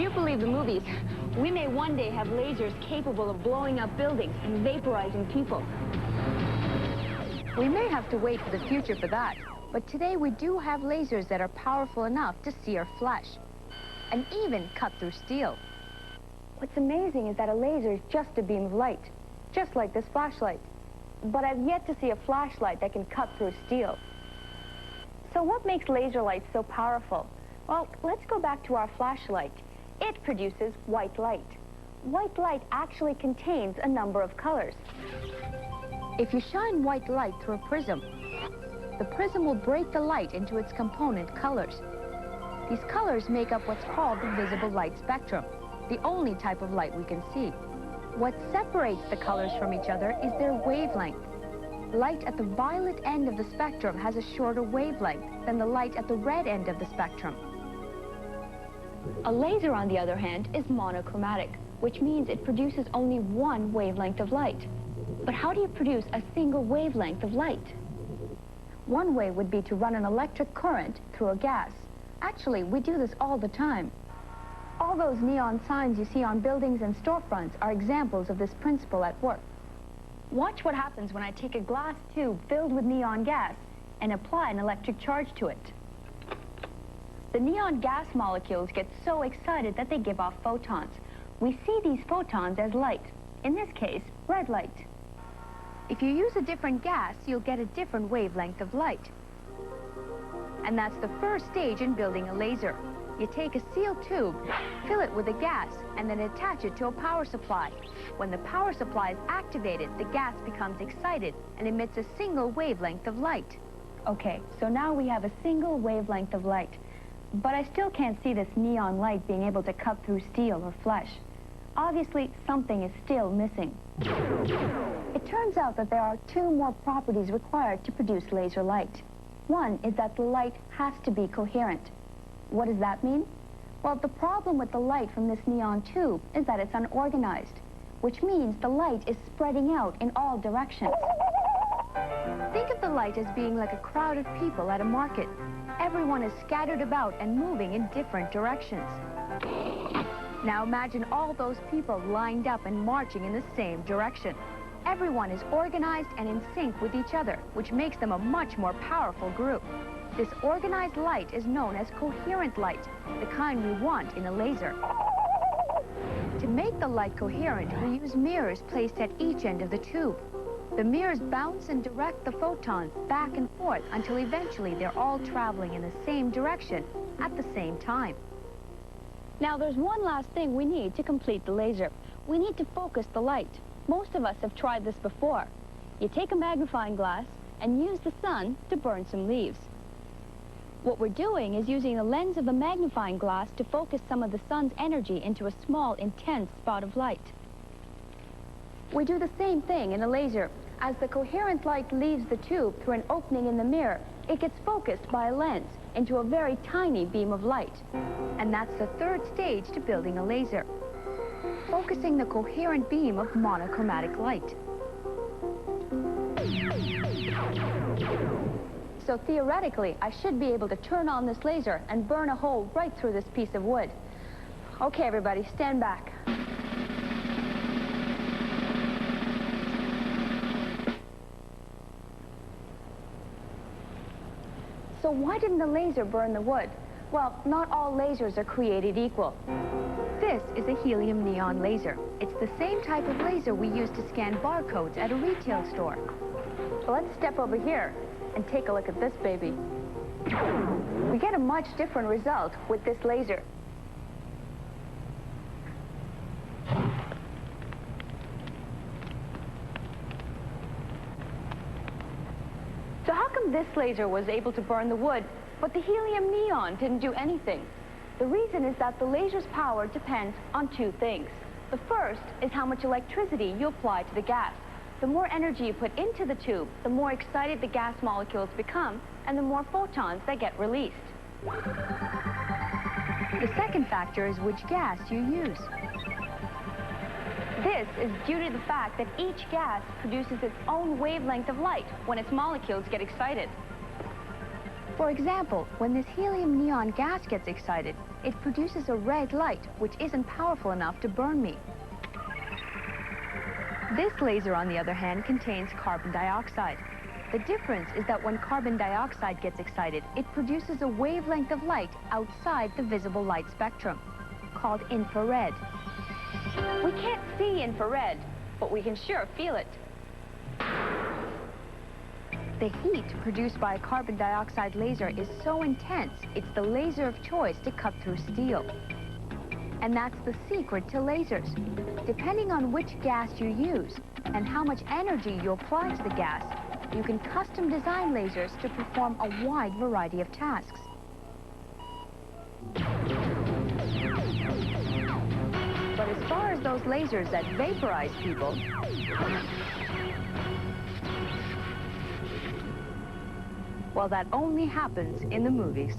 you believe the movies, we may one day have lasers capable of blowing up buildings and vaporizing people. We may have to wait for the future for that, but today we do have lasers that are powerful enough to sear flesh and even cut through steel. What's amazing is that a laser is just a beam of light, just like this flashlight. But I've yet to see a flashlight that can cut through steel. So what makes laser lights so powerful? Well, let's go back to our flashlight. It produces white light. White light actually contains a number of colors. If you shine white light through a prism, the prism will break the light into its component colors. These colors make up what's called the visible light spectrum, the only type of light we can see. What separates the colors from each other is their wavelength. Light at the violet end of the spectrum has a shorter wavelength than the light at the red end of the spectrum. A laser, on the other hand, is monochromatic, which means it produces only one wavelength of light. But how do you produce a single wavelength of light? One way would be to run an electric current through a gas. Actually, we do this all the time. All those neon signs you see on buildings and storefronts are examples of this principle at work. Watch what happens when I take a glass tube filled with neon gas and apply an electric charge to it. The neon gas molecules get so excited that they give off photons. We see these photons as light, in this case, red light. If you use a different gas, you'll get a different wavelength of light. And that's the first stage in building a laser. You take a sealed tube, fill it with a gas, and then attach it to a power supply. When the power supply is activated, the gas becomes excited and emits a single wavelength of light. Okay, so now we have a single wavelength of light. But I still can't see this neon light being able to cut through steel or flesh. Obviously, something is still missing. It turns out that there are two more properties required to produce laser light. One is that the light has to be coherent. What does that mean? Well, the problem with the light from this neon tube is that it's unorganized, which means the light is spreading out in all directions. Think of the light as being like a crowd of people at a market. Everyone is scattered about and moving in different directions. Now imagine all those people lined up and marching in the same direction. Everyone is organized and in sync with each other, which makes them a much more powerful group. This organized light is known as coherent light, the kind we want in a laser. To make the light coherent, we use mirrors placed at each end of the tube. The mirrors bounce and direct the photons back and forth until eventually they're all traveling in the same direction at the same time. Now there's one last thing we need to complete the laser. We need to focus the light. Most of us have tried this before. You take a magnifying glass and use the sun to burn some leaves. What we're doing is using the lens of the magnifying glass to focus some of the sun's energy into a small, intense spot of light. We do the same thing in a laser. As the coherent light leaves the tube through an opening in the mirror, it gets focused by a lens into a very tiny beam of light. And that's the third stage to building a laser, focusing the coherent beam of monochromatic light. So theoretically, I should be able to turn on this laser and burn a hole right through this piece of wood. Okay, everybody, stand back. So why didn't the laser burn the wood? Well, not all lasers are created equal. This is a helium neon laser. It's the same type of laser we use to scan barcodes at a retail store. So let's step over here and take a look at this baby. We get a much different result with this laser. So how come this laser was able to burn the wood, but the helium neon didn't do anything? The reason is that the laser's power depends on two things. The first is how much electricity you apply to the gas. The more energy you put into the tube, the more excited the gas molecules become, and the more photons they get released. The second factor is which gas you use. This is due to the fact that each gas produces its own wavelength of light when its molecules get excited. For example, when this helium neon gas gets excited, it produces a red light, which isn't powerful enough to burn me. This laser, on the other hand, contains carbon dioxide. The difference is that when carbon dioxide gets excited, it produces a wavelength of light outside the visible light spectrum, called infrared. We can't see infrared, but we can sure feel it. The heat produced by a carbon dioxide laser is so intense, it's the laser of choice to cut through steel. And that's the secret to lasers. Depending on which gas you use and how much energy you apply to the gas, you can custom design lasers to perform a wide variety of tasks. But as far as those lasers that vaporize people, well, that only happens in the movies.